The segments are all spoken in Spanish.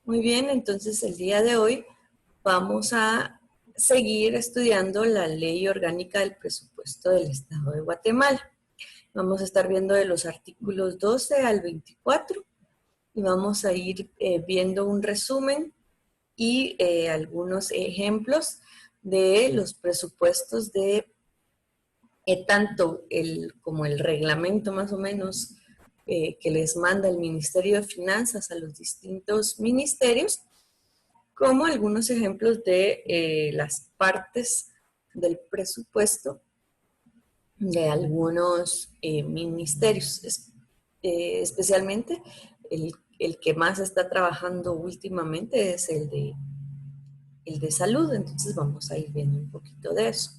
Muy bien, entonces el día de hoy vamos a seguir estudiando la Ley Orgánica del Presupuesto del Estado de Guatemala. Vamos a estar viendo de los artículos 12 al 24 y vamos a ir viendo un resumen y algunos ejemplos de los presupuestos de tanto como el reglamento más o menos que les manda el Ministerio de Finanzas a los distintos ministerios, como algunos ejemplos de las partes del presupuesto de algunos ministerios, especialmente el que más está trabajando últimamente es el de salud, entonces vamos a ir viendo un poquito de eso.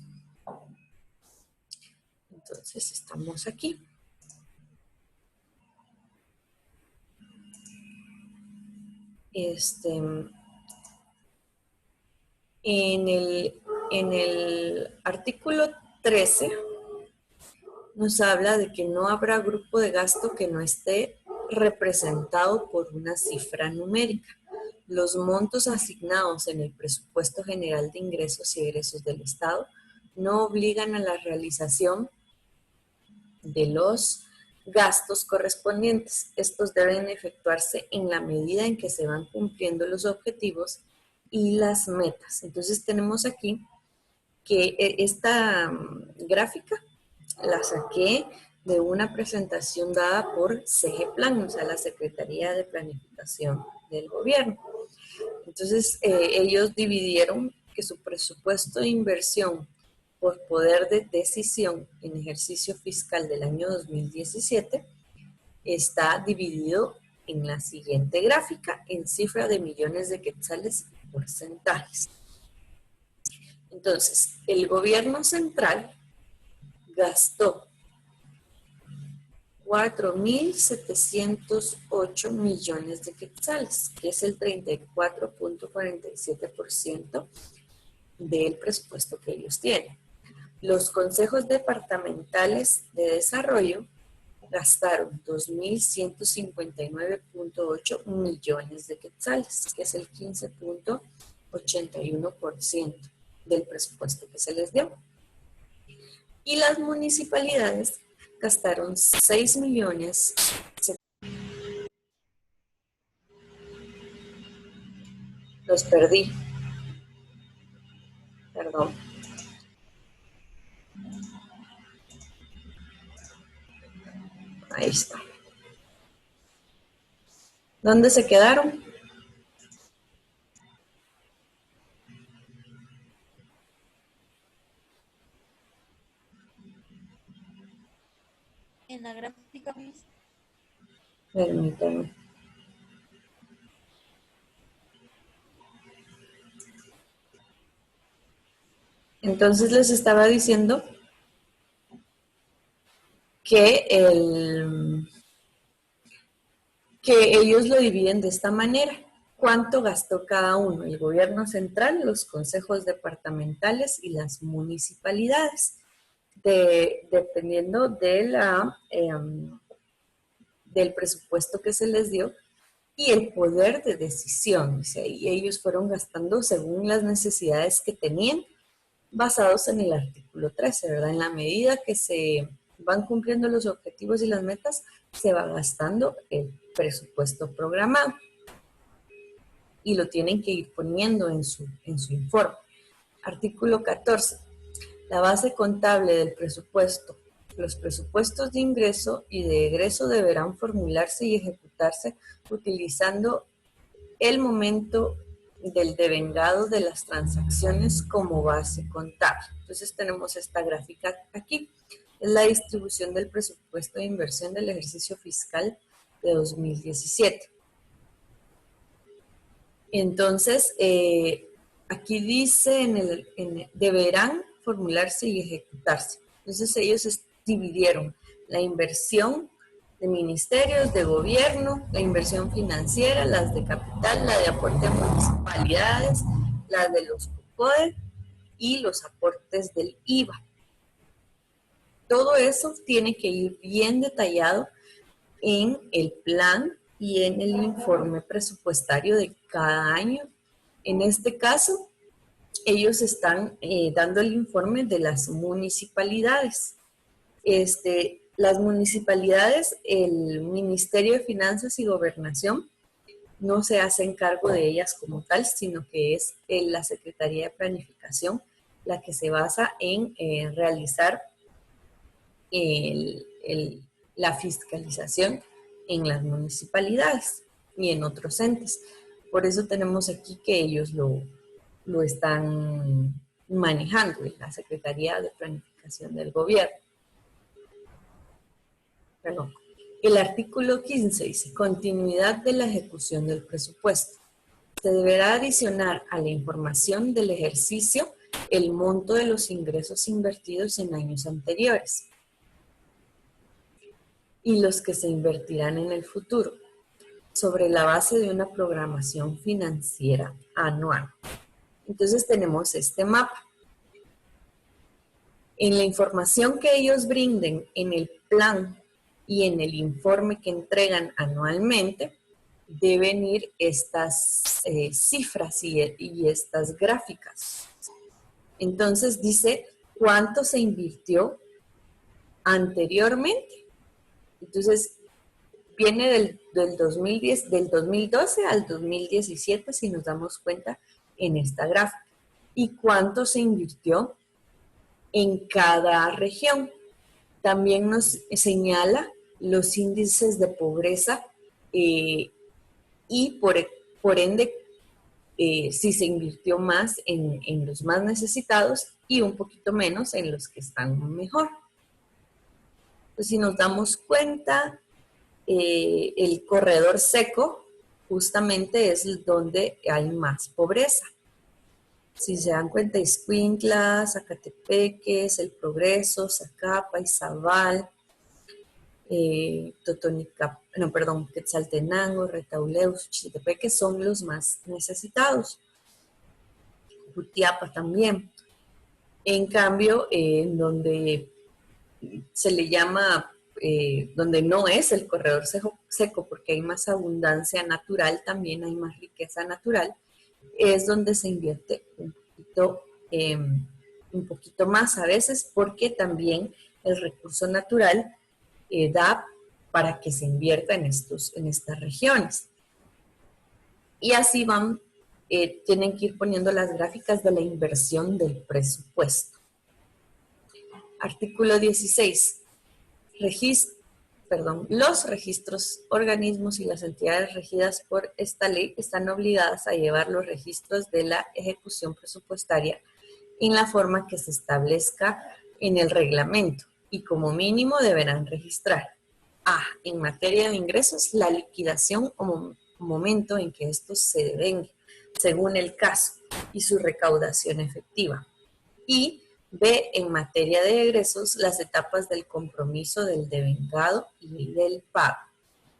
Entonces estamos aquí. En el artículo 13 nos habla de que no habrá grupo de gasto que no esté representado por una cifra numérica. Los montos asignados en el presupuesto general de ingresos y egresos del Estado no obligan a la realización de los gastos correspondientes. Estos deben efectuarse en la medida en que se van cumpliendo los objetivos y las metas. Entonces tenemos aquí que esta gráfica la saqué de una presentación dada por CGPlan, o sea, la Secretaría de Planificación del Gobierno. Entonces, ellos dividieron que su presupuesto de inversión por poder de decisión en ejercicio fiscal del año 2017 está dividido en la siguiente gráfica en cifra de millones de quetzales y porcentajes. Entonces, el gobierno central gastó 4.708 millones de quetzales, que es el 34.47% del presupuesto que ellos tienen. Los consejos departamentales de desarrollo gastaron 2.159.8 millones de quetzales, que es el 15.81% del presupuesto que se les dio. Y las municipalidades gastaron 6 millones. Los perdí. Perdón. Ahí está. ¿Dónde se quedaron? En la gráfica, Miss. Permítanme. Entonces les estaba diciendo que ellos lo dividen de esta manera. ¿Cuánto gastó cada uno? El gobierno central, los consejos departamentales y las municipalidades, dependiendo de del presupuesto que se les dio y el poder de decisión. O sea, y ellos fueron gastando según las necesidades que tenían, basados en el artículo 13, ¿verdad? En la medida que se van cumpliendo los objetivos y las metas, se va gastando el presupuesto programado. Y lo tienen que ir poniendo en su informe. Artículo 14. La base contable del presupuesto. Los presupuestos de ingreso y de egreso deberán formularse y ejecutarse utilizando el momento del devengado de las transacciones como base contable. Entonces tenemos esta gráfica aquí. Es la distribución del presupuesto de inversión del ejercicio fiscal de 2017. Entonces, aquí dice, deberán formularse y ejecutarse. Entonces ellos dividieron la inversión de ministerios, de gobierno, la inversión financiera, las de capital, la de aporte a municipalidades, las de los COPODE y los aportes del IVA. Todo eso tiene que ir bien detallado en el plan y en el informe presupuestario de cada año. En este caso, ellos están dando el informe de las municipalidades. Las municipalidades, el Ministerio de Finanzas y Gobernación no se hacen cargo de ellas como tal, sino que es la Secretaría de Planificación la que se basa en realizar la fiscalización en las municipalidades y en otros entes. Por eso tenemos aquí que ellos lo están manejando en la Secretaría de Planificación del Gobierno. Perdón. El artículo 15 dice, continuidad de la ejecución del presupuesto. Se deberá adicionar a la información del ejercicio el monto de los ingresos invertidos en años anteriores y los que se invertirán en el futuro, sobre la base de una programación financiera anual. Entonces tenemos este mapa. En la información que ellos brinden en el plan y en el informe que entregan anualmente, deben ir estas cifras y estas gráficas. Entonces dice cuánto se invirtió anteriormente. Entonces viene del 2012 al 2017, si nos damos cuenta en esta gráfica. Y cuánto se invirtió en cada región. También nos señala los índices de pobreza y por ende si se invirtió más en los más necesitados y un poquito menos en los que están mejor. Entonces, si nos damos cuenta, el corredor seco justamente es donde hay más pobreza. Si se dan cuenta, Escuintla, Zacatepeques, El Progreso, Zacapa, Izabal, Quetzaltenango, Retauleu, Chiltepeque son los más necesitados. Jutiapa también. En cambio, donde se le llama, donde no es el corredor seco porque hay más abundancia natural, también hay más riqueza natural, es donde se invierte un poquito más a veces, porque también el recurso natural da para que se invierta en estas regiones. Y así tienen que ir poniendo las gráficas de la inversión del presupuesto. Artículo 16. Los registros, organismos y las entidades regidas por esta ley están obligadas a llevar los registros de la ejecución presupuestaria en la forma que se establezca en el reglamento y como mínimo deberán registrar en materia de ingresos, la liquidación o momento en que estos se devenguen, según el caso, y su recaudación efectiva. Y B, en materia de egresos, las etapas del compromiso del devengado y del pago.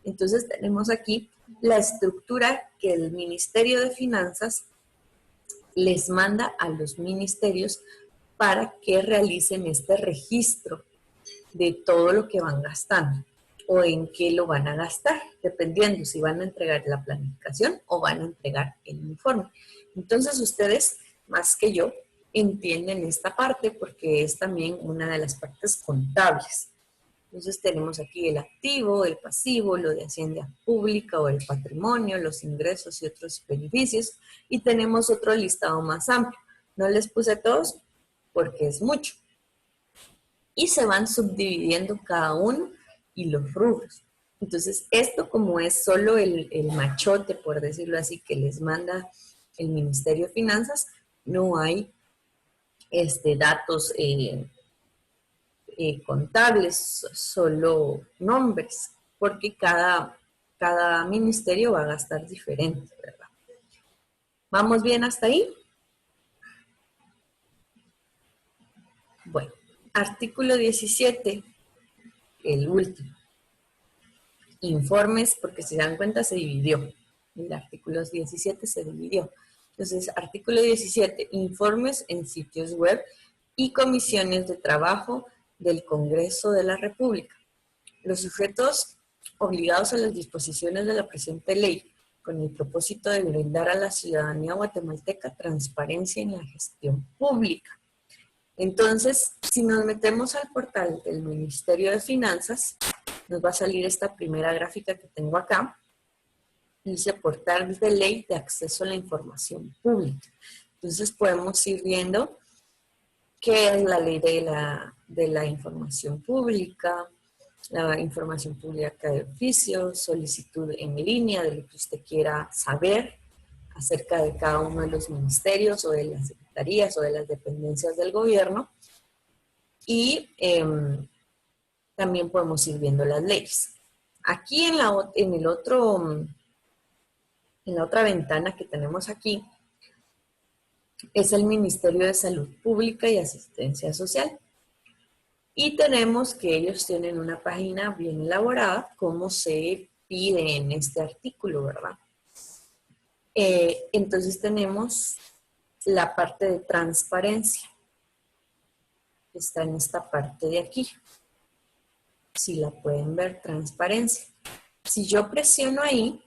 Entonces tenemos aquí la estructura que el Ministerio de Finanzas les manda a los ministerios para que realicen este registro de todo lo que van gastando o en qué lo van a gastar, dependiendo si van a entregar la planificación o van a entregar el informe. Entonces ustedes, más que yo, entienden esta parte porque es también una de las partes contables. Entonces tenemos aquí el activo, el pasivo, lo de hacienda pública o el patrimonio, los ingresos y otros beneficios, y tenemos otro listado más amplio. No les puse todos porque es mucho. Y se van subdividiendo cada uno y los rubros. Entonces, esto como es solo el machote, por decirlo así, que les manda el Ministerio de Finanzas, no hay datos contables, solo nombres, porque cada ministerio va a gastar diferente, ¿verdad? ¿Vamos bien hasta ahí? Bueno, artículo 17, el último. Informes, porque si se dan cuenta se dividió. El artículo 17 se dividió. Entonces, artículo 17, informes en sitios web y comisiones de trabajo del Congreso de la República. Los sujetos obligados a las disposiciones de la presente ley, con el propósito de brindar a la ciudadanía guatemalteca transparencia en la gestión pública. Entonces, si nos metemos al portal del Ministerio de Finanzas, nos va a salir esta primera gráfica que tengo acá. Dice portal de ley de acceso a la información pública. Entonces podemos ir viendo qué es la ley de la información pública, la información pública de oficio, solicitud en línea de lo que usted quiera saber acerca de cada uno de los ministerios o de las secretarías o de las dependencias del gobierno. Y también podemos ir viendo las leyes. Aquí en la otra ventana que tenemos aquí es el Ministerio de Salud Pública y Asistencia Social. Y tenemos que ellos tienen una página bien elaborada, como se pide en este artículo, ¿verdad? Entonces tenemos la parte de transparencia. Está en esta parte de aquí. Si la pueden ver, transparencia. Si yo presiono ahí,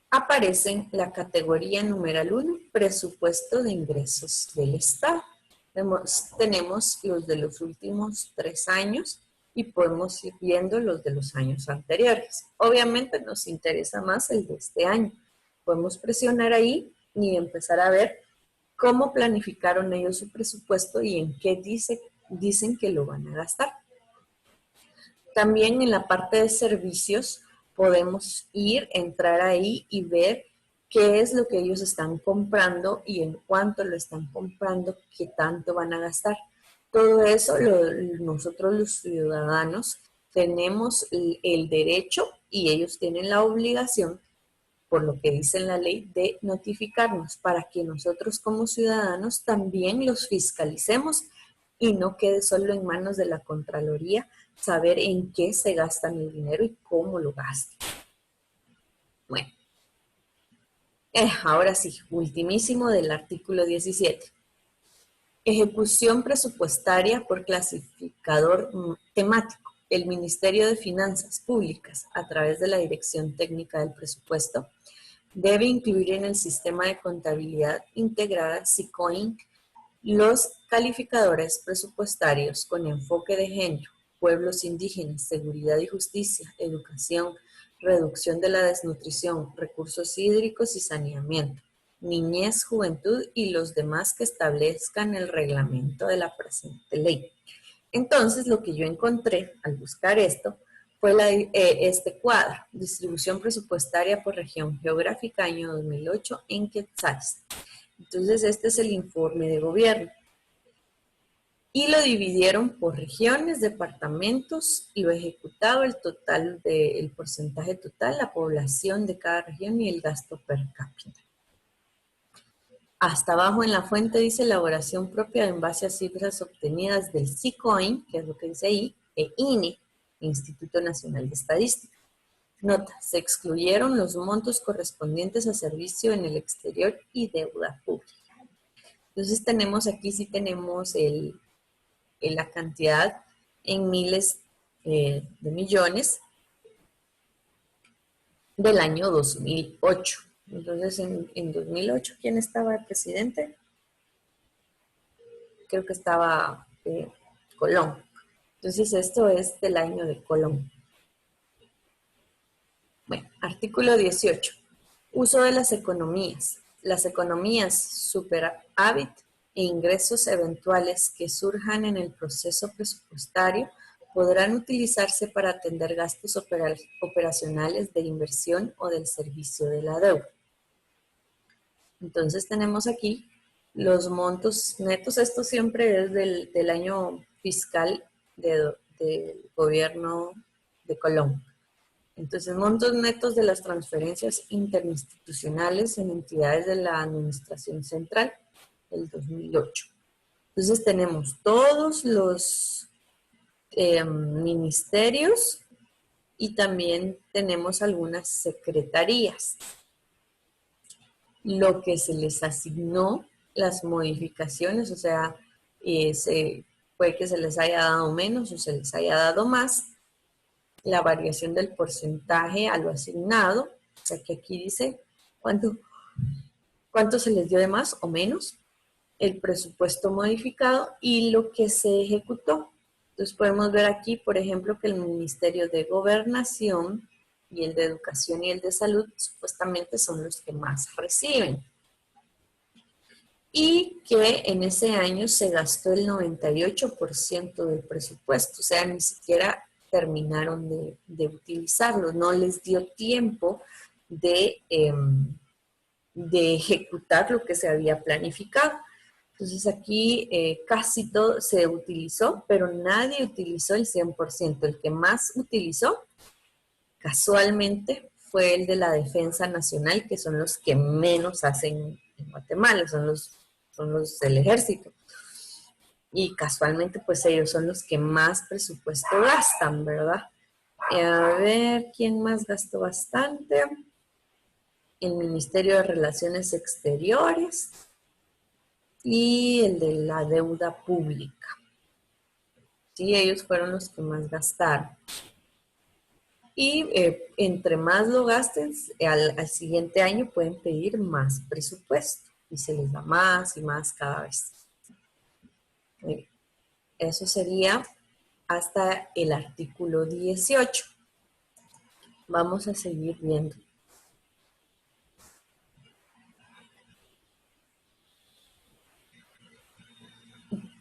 aparece la categoría numeral 1, presupuesto de ingresos del Estado. Tenemos los de los últimos 3 años y podemos ir viendo los de los años anteriores. Obviamente nos interesa más el de este año. Podemos presionar ahí y empezar a ver cómo planificaron ellos su presupuesto y en qué dicen que lo van a gastar. También en la parte de servicios podemos entrar ahí y ver qué es lo que ellos están comprando y en cuánto lo están comprando, qué tanto van a gastar. Todo eso nosotros los ciudadanos tenemos el derecho y ellos tienen la obligación, por lo que dice en la ley, de notificarnos para que nosotros como ciudadanos también los fiscalicemos y no quede solo en manos de la Contraloría saber en qué se gastan el dinero y cómo lo gastan. Bueno, ahora sí, ultimísimo del artículo 17. Ejecución presupuestaria por clasificador temático. El Ministerio de Finanzas Públicas, a través de la Dirección Técnica del Presupuesto, debe incluir en el sistema de contabilidad integrada SICOIN los calificadores presupuestarios con enfoque de género, pueblos indígenas, seguridad y justicia, educación, reducción de la desnutrición, recursos hídricos y saneamiento, niñez, juventud y los demás que establezcan el reglamento de la presente ley. Entonces, lo que yo encontré al buscar esto fue este cuadro, distribución presupuestaria por región geográfica, año 2008, en quetzales. Entonces, este es el informe de gobierno. Y lo dividieron por regiones, departamentos, lo ejecutado, el total el porcentaje total, la población de cada región y el gasto per cápita. Hasta abajo en la fuente dice elaboración propia en base a cifras obtenidas del SICOIN, que es lo que dice ahí, e INE, Instituto Nacional de Estadística. Nota, se excluyeron los montos correspondientes a servicio en el exterior y deuda pública. Entonces tenemos aquí, sí tenemos la cantidad en miles de millones del año 2008. Entonces, en 2008, ¿quién estaba de presidente? Creo que estaba Colón. Entonces, esto es del año de Colón. Bueno, artículo 18. Uso de las economías. Las economías superávit e ingresos eventuales que surjan en el proceso presupuestario podrán utilizarse para atender gastos operacionales de inversión o del servicio de la deuda. Entonces tenemos aquí los montos netos. Esto siempre es del año fiscal del gobierno de Colón. Entonces, montos netos de las transferencias interinstitucionales en entidades de la Administración Central del 2008. Entonces, tenemos todos los ministerios y también tenemos algunas secretarías. Lo que se les asignó, las modificaciones, o sea, puede que se les haya dado menos o se les haya dado más. la variación del porcentaje a lo asignado, o sea que aquí dice cuánto se les dio de más o menos, el presupuesto modificado y lo que se ejecutó. Entonces podemos ver aquí, por ejemplo, que el Ministerio de Gobernación y el de Educación y el de Salud supuestamente son los que más reciben. Y que en ese año se gastó el 98% del presupuesto, o sea, ni siquiera terminaron de utilizarlo, no les dio tiempo de ejecutar lo que se había planificado. Entonces aquí casi todo se utilizó, pero nadie utilizó el 100%. El que más utilizó, casualmente, fue el de la Defensa Nacional, que son los que menos hacen en Guatemala, son los del ejército. Y casualmente, pues ellos son los que más presupuesto gastan, ¿verdad? A ver, ¿quién más gastó bastante? El Ministerio de Relaciones Exteriores y el de la deuda pública. Sí, ellos fueron los que más gastaron. Y entre más lo gasten, al siguiente año pueden pedir más presupuesto y se les da más y más cada vez. Eso sería hasta el artículo 18. Vamos a seguir viendo.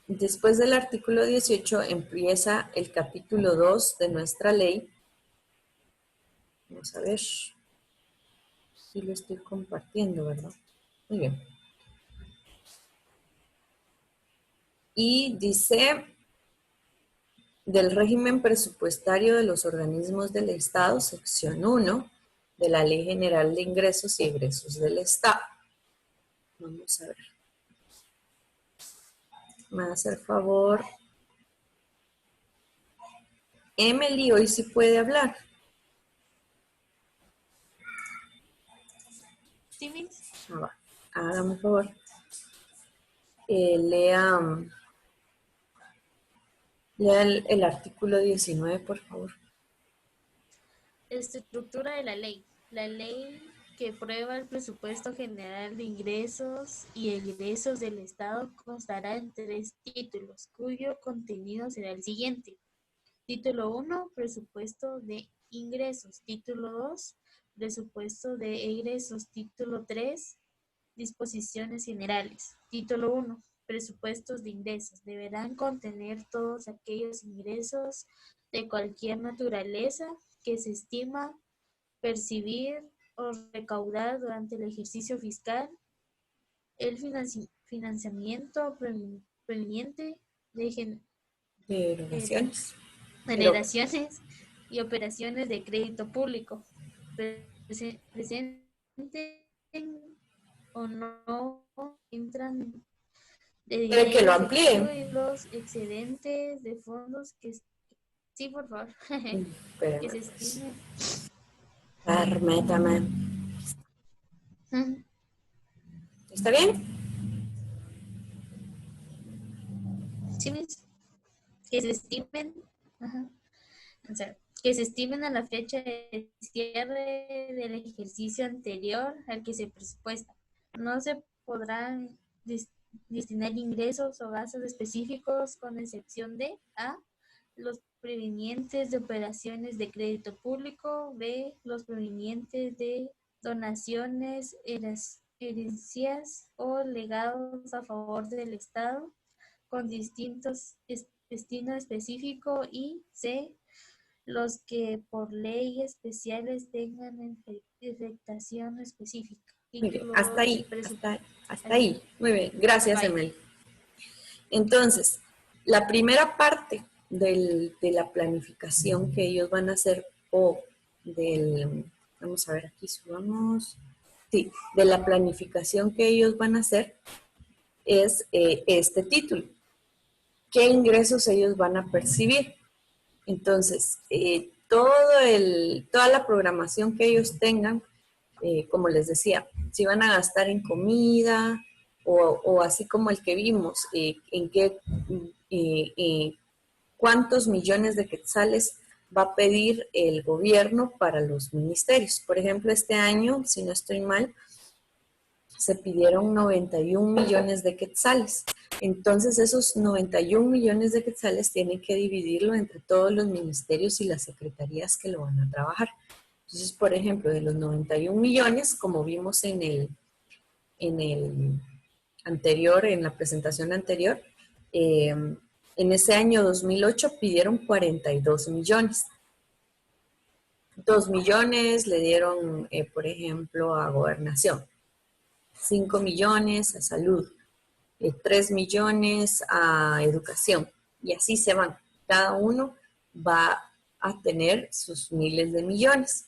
Después del artículo 18 empieza el capítulo 2 de nuestra ley. Vamos a ver si lo estoy compartiendo, ¿verdad? Muy bien. Y dice del régimen presupuestario de los organismos del Estado, sección 1, de la Ley General de Ingresos y Egresos del Estado. Vamos a ver. Me va a hacer favor. Emily, hoy sí puede hablar. Sí, Miss. Hágame un favor. Lea el artículo 19, por favor. Estructura de la ley. La ley que aprueba el presupuesto general de ingresos y egresos del Estado constará en 3 títulos, cuyo contenido será el siguiente. Título 1, presupuesto de ingresos. Título 2, presupuesto de egresos. Título 3, disposiciones generales. Título 1, presupuestos de ingresos. Deberán contener todos aquellos ingresos de cualquier naturaleza que se estima percibir o recaudar durante el ejercicio fiscal, el financiamiento proveniente de Erogaciones. generaciones y operaciones de crédito público, presenten o no entran de ¿Quiere que dinero lo efectivo amplíe? y los excedentes de fondos que sí, por favor, que se estimen. Permítame. ¿Está bien? Sí, que se estimen, ajá, o sea, que se estimen a la fecha de cierre del ejercicio anterior al que se presupuesta. No se podrán destinar ingresos o gastos específicos con excepción de A, los provenientes de operaciones de crédito público, B, los provenientes de donaciones, herencias o legados a favor del Estado con distintos destino específico y C, los que por ley especiales tengan afectación específica. Muy bien, Título hasta 2, ahí, hasta ahí. Muy bien, gracias, Bye. Emily. Entonces, la primera parte de la planificación que ellos van a hacer o vamos a ver aquí, subamos, sí, de la planificación que ellos van a hacer es este título. ¿Qué ingresos ellos van a percibir? Entonces, toda la programación que ellos tengan, como les decía, si van a gastar en comida o así como el que vimos, en qué, cuántos millones de quetzales va a pedir el gobierno para los ministerios. Por ejemplo, este año, si no estoy mal, se pidieron 91 millones de quetzales. Entonces, esos 91 millones de quetzales tienen que dividirlo entre todos los ministerios y las secretarías que lo van a trabajar. Entonces, por ejemplo, de los 91 millones, como vimos en el anterior, en la presentación anterior, en ese año 2008 pidieron 42 millones. 2 millones le dieron, por ejemplo, a gobernación, 5 millones a salud, 3 millones a educación, y así se van. Cada uno va a tener sus miles de millones.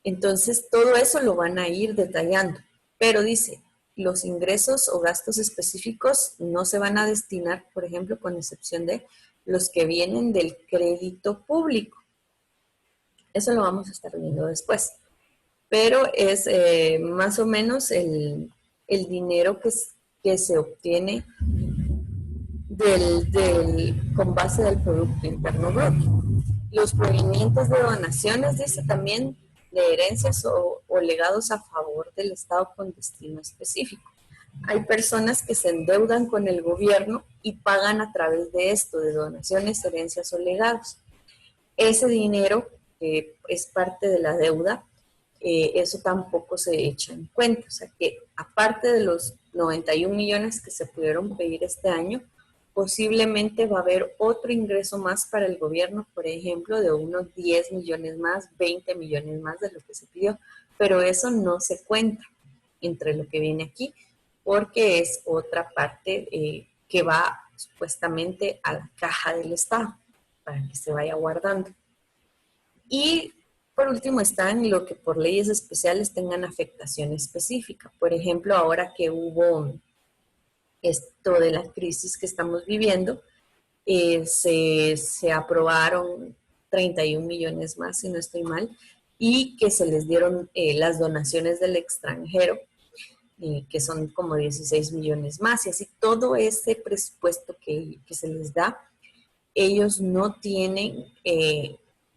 Entonces, todo eso lo van a ir detallando, pero dice, los ingresos o gastos específicos no se van a destinar, por ejemplo, con excepción de los que vienen del crédito público. Eso lo vamos a estar viendo después. Pero es más o menos el dinero que se obtiene con base del Producto Interno Bruto. Los provenientes de donaciones, dice también, de herencias o legados a favor del Estado con destino específico. Hay personas que se endeudan con el gobierno y pagan a través de esto, de donaciones, herencias o legados. Ese dinero, que es parte de la deuda, eso tampoco se echa en cuenta. O sea que aparte de los 91 millones que se pudieron pedir este año, posiblemente va a haber otro ingreso más para el gobierno, por ejemplo, de unos 10 millones más, 20 millones más de lo que se pidió, pero eso no se cuenta entre lo que viene aquí, porque es otra parte que va supuestamente a la caja del Estado, para que se vaya guardando. Y por último están lo que por leyes especiales tengan afectación específica. Por ejemplo, ahora que hubo esto de la crisis que estamos viviendo, se aprobaron 31 millones más, si no estoy mal, y que se les dieron las donaciones del extranjero, que son como 16 millones más, y así todo ese presupuesto que se les da, ellos no tienen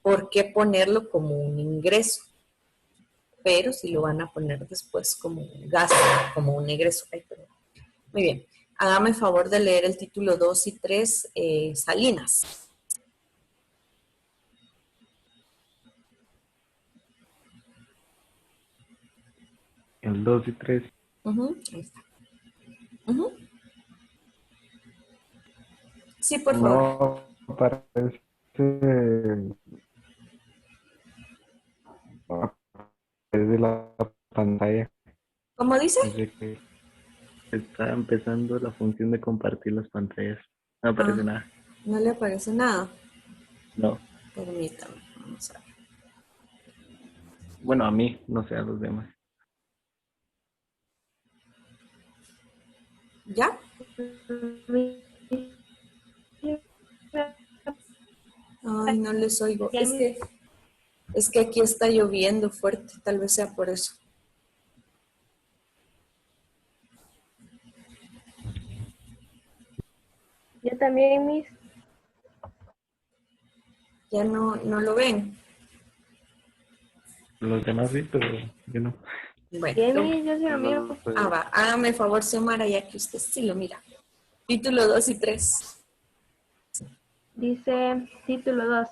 por qué ponerlo como un ingreso, pero sí lo van a poner después como un gasto, como un egreso. Ay, perdón. Muy bien. Hágame favor de leer el título 2 y 3, Salinas. El 2 y 3. Ahí está. Sí, por favor. No aparece desde la pantalla. ¿Cómo dice? Dice que está empezando la función de compartir las pantallas. No aparece nada. No le aparece nada. No. Permítame, vamos a ver. Bueno, a mí, no sé a los demás. ¿Ya? Ay, no les oigo. Es que aquí está lloviendo fuerte, tal vez sea por eso. Yo también, Miss. Ya no lo ven. Los demás sí, pero yo no. Bueno, Bien, Miss, yo sí lo miro. va. Hágame el favor, Xiomara, ya que usted sí lo mira. Título 2 y 3. Dice título 2.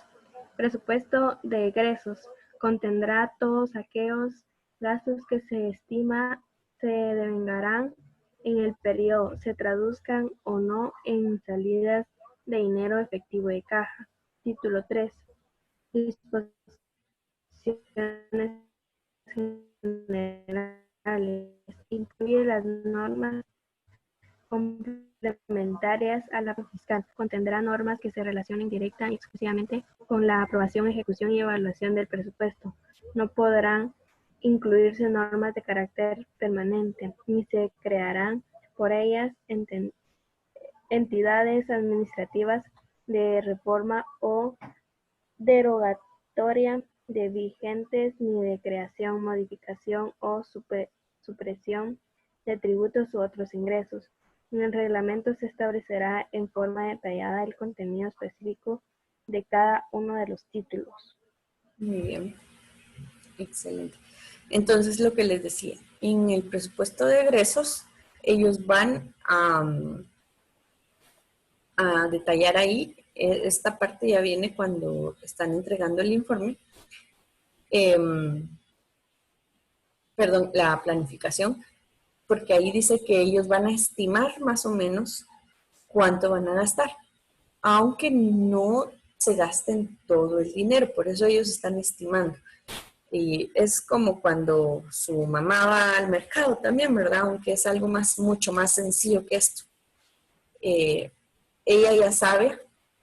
Presupuesto de egresos. Contendrá todos aquellos gastos que se estima se devengarán en el periodo, se traduzcan o no en salidas de dinero efectivo de caja. Título 3. Disposiciones generales. Incluye las normas complementarias a la fiscal. Contendrá normas que se relacionen directa y exclusivamente con la aprobación, ejecución y evaluación del presupuesto. No podrán incluirse normas de carácter permanente, ni se crearán por ellas entidades administrativas de reforma o derogatoria de vigentes, ni de creación, modificación o supresión de tributos u otros ingresos. En el reglamento se establecerá en forma detallada el contenido específico de cada uno de los títulos. Muy bien, excelente. Entonces, lo que les decía, en el presupuesto de egresos, ellos van a detallar ahí, esta parte ya viene cuando están entregando el informe, perdón, la planificación, porque ahí dice que ellos van a estimar más o menos cuánto van a gastar, aunque no se gasten todo el dinero, por eso ellos están estimando. Y es como cuando su mamá va al mercado también, ¿verdad? Aunque es algo mucho más sencillo que esto. Ella ya sabe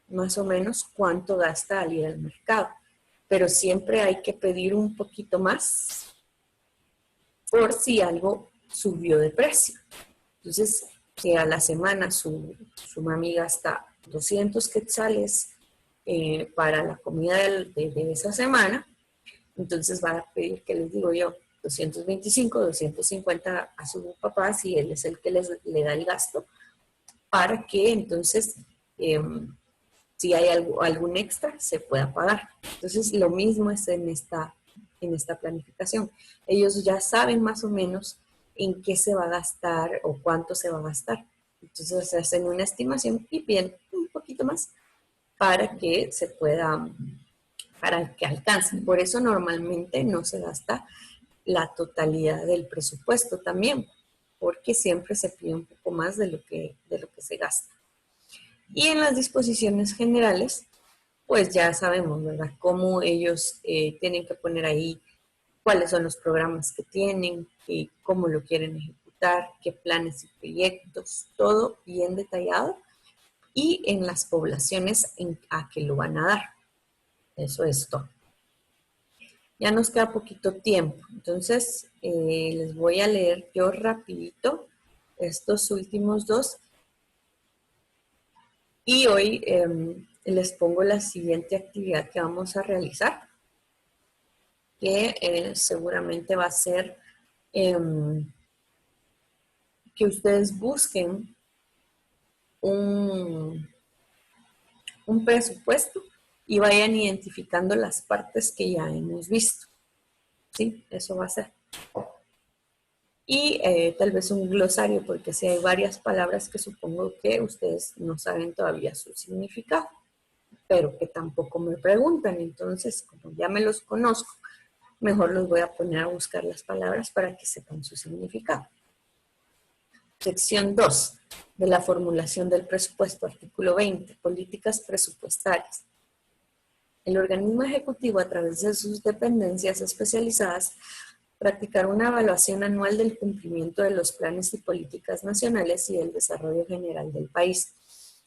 más o menos cuánto gasta al ir al mercado, pero siempre hay que pedir un poquito más por si algo subió de precio. Entonces, si a la semana su mami gasta 200 quetzales para la comida de esa semana, entonces va a pedir, que les digo yo, 225, 250 a su papá, si él es el que le da el gasto, para que entonces, si hay algún extra, se pueda pagar. Entonces, lo mismo es en esta planificación. Ellos ya saben más o menos en qué se va a gastar o cuánto se va a gastar. Entonces, se hacen una estimación y piden un poquito más para que se pueda, para que alcancen. Por eso normalmente no se gasta la totalidad del presupuesto también, porque siempre se pide un poco más de lo que se gasta. Y en las disposiciones generales, pues ya sabemos, ¿verdad?, cómo ellos tienen que poner ahí cuáles son los programas que tienen, cómo lo quieren ejecutar, qué planes y proyectos, todo bien detallado, y en las poblaciones a que lo van a dar. Eso es todo. Ya nos queda poquito tiempo, entonces les voy a leer yo rapidito estos últimos dos. Y hoy les pongo la siguiente actividad que vamos a realizar, que seguramente va a ser que ustedes busquen un presupuesto y vayan identificando las partes que ya hemos visto. ¿Sí? Eso va a ser. Y tal vez un glosario, porque si hay varias palabras que supongo que ustedes no saben todavía su significado, pero que tampoco me preguntan. Entonces, como ya me los conozco, mejor los voy a poner a buscar las palabras para que sepan su significado. Sección 2 de la formulación del presupuesto, artículo 20, políticas presupuestarias. El organismo ejecutivo, a través de sus dependencias especializadas, practicar una evaluación anual del cumplimiento de los planes y políticas nacionales y del desarrollo general del país.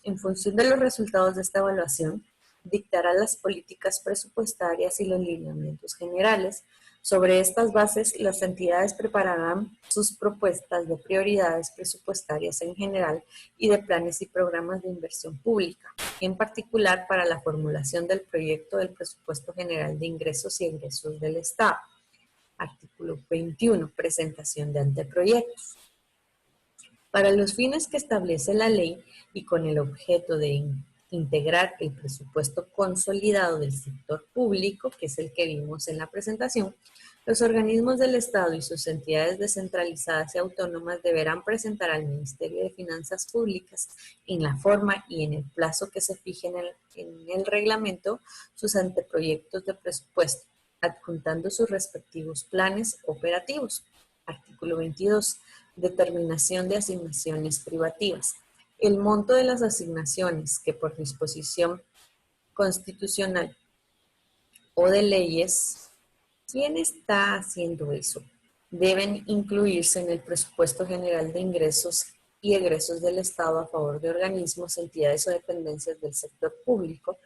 En función de los resultados de esta evaluación, dictará las políticas presupuestarias y los lineamientos generales. Sobre estas bases, las entidades prepararán sus propuestas de prioridades presupuestarias en general y de planes y programas de inversión pública, en particular para la formulación del proyecto del presupuesto general de ingresos y egresos del Estado. Artículo 21, presentación de anteproyectos. Para los fines que establece la ley y con el objeto de integrar el presupuesto consolidado del sector público, que es el que vimos en la presentación, los organismos del Estado y sus entidades descentralizadas y autónomas deberán presentar al Ministerio de Finanzas Públicas, en la forma y en el plazo que se fije en el reglamento, sus anteproyectos de presupuesto, adjuntando sus respectivos planes operativos. Artículo 22. Determinación de asignaciones privativas. El monto de las asignaciones que por disposición constitucional o de leyes, ¿quién está haciendo eso?, deben incluirse en el presupuesto general de ingresos y egresos del Estado a favor de organismos, entidades o dependencias del sector público,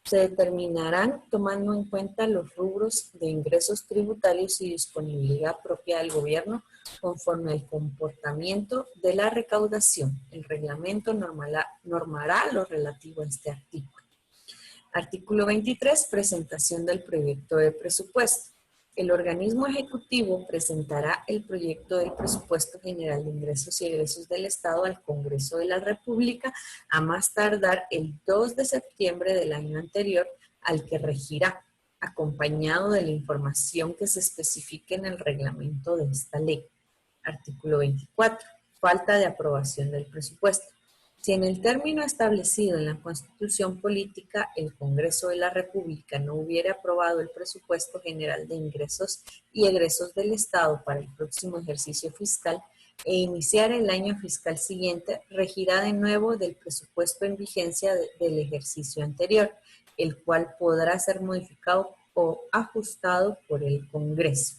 se determinarán tomando en cuenta los rubros de ingresos tributarios y disponibilidad propia del gobierno conforme al comportamiento de la recaudación. El reglamento normará lo relativo a este artículo. Artículo 23, presentación del proyecto de presupuesto. El organismo ejecutivo presentará el proyecto del presupuesto general de ingresos y egresos del Estado al Congreso de la República a más tardar el 2 de septiembre del año anterior al que regirá, acompañado de la información que se especifique en el reglamento de esta ley. Artículo 24. Falta de aprobación del presupuesto. Si en el término establecido en la Constitución Política el Congreso de la República no hubiera aprobado el presupuesto general de ingresos y egresos del Estado para el próximo ejercicio fiscal e iniciara el año fiscal siguiente, regirá de nuevo del presupuesto en vigencia del ejercicio anterior, el cual podrá ser modificado o ajustado por el Congreso.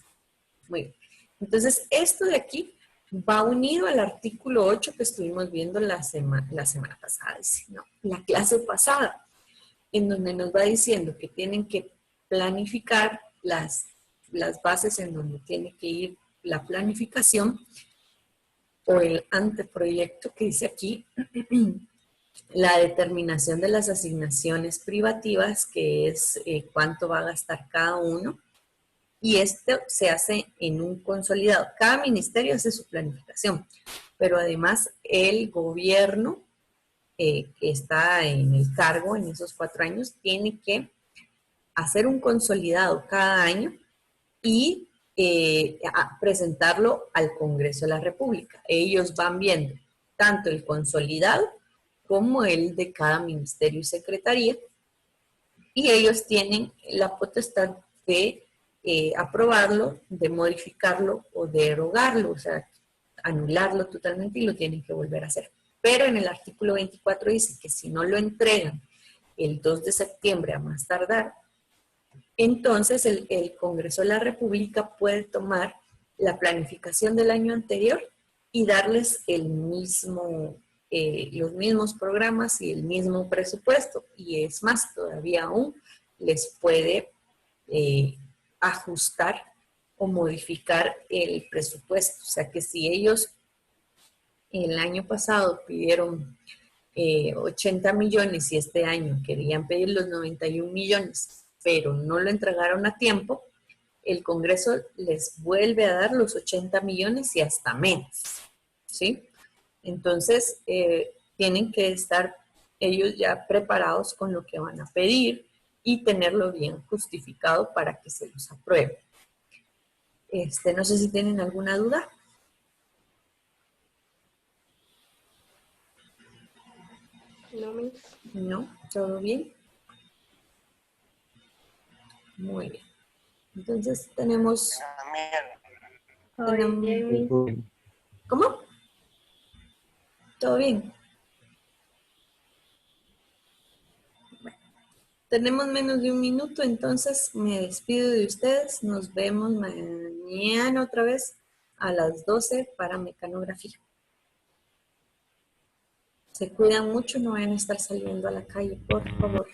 Muy bien. Entonces, esto de aquí va unido al artículo 8 que estuvimos viendo la semana pasada, no, la clase pasada, en donde nos va diciendo que tienen que planificar las bases en donde tiene que ir la planificación o el anteproyecto que dice aquí, la determinación de las asignaciones privativas, que es cuánto va a gastar cada uno, y esto se hace en un consolidado. Cada ministerio hace su planificación, pero además el gobierno que está en el cargo en esos 4 años tiene que hacer un consolidado cada año y presentarlo al Congreso de la República. Ellos van viendo tanto el consolidado como el de cada ministerio y secretaría, y ellos tienen la potestad de aprobarlo, de modificarlo o de derogarlo, o sea, anularlo totalmente, y lo tienen que volver a hacer. Pero en el artículo 24 dice que si no lo entregan el 2 de septiembre a más tardar, entonces el Congreso de la República puede tomar la planificación del año anterior y darles los mismos programas y el mismo presupuesto. Y es más, todavía aún les puede ajustar o modificar el presupuesto. O sea que si ellos el año pasado pidieron 80 millones y este año querían pedir los 91 millones, pero no lo entregaron a tiempo, el Congreso les vuelve a dar los 80 millones y hasta menos, ¿sí? Entonces, tienen que estar ellos ya preparados con lo que van a pedir y tenerlo bien justificado para que se los apruebe. No sé si tienen alguna duda. No, ¿todo bien? Muy bien. Entonces tenemos... ¿Cómo? ¿Todo bien? Bueno, tenemos menos de un minuto, entonces me despido de ustedes. Nos vemos mañana otra vez a las 12 para mecanografía. Se cuidan mucho, no vayan a estar saliendo a la calle, por favor.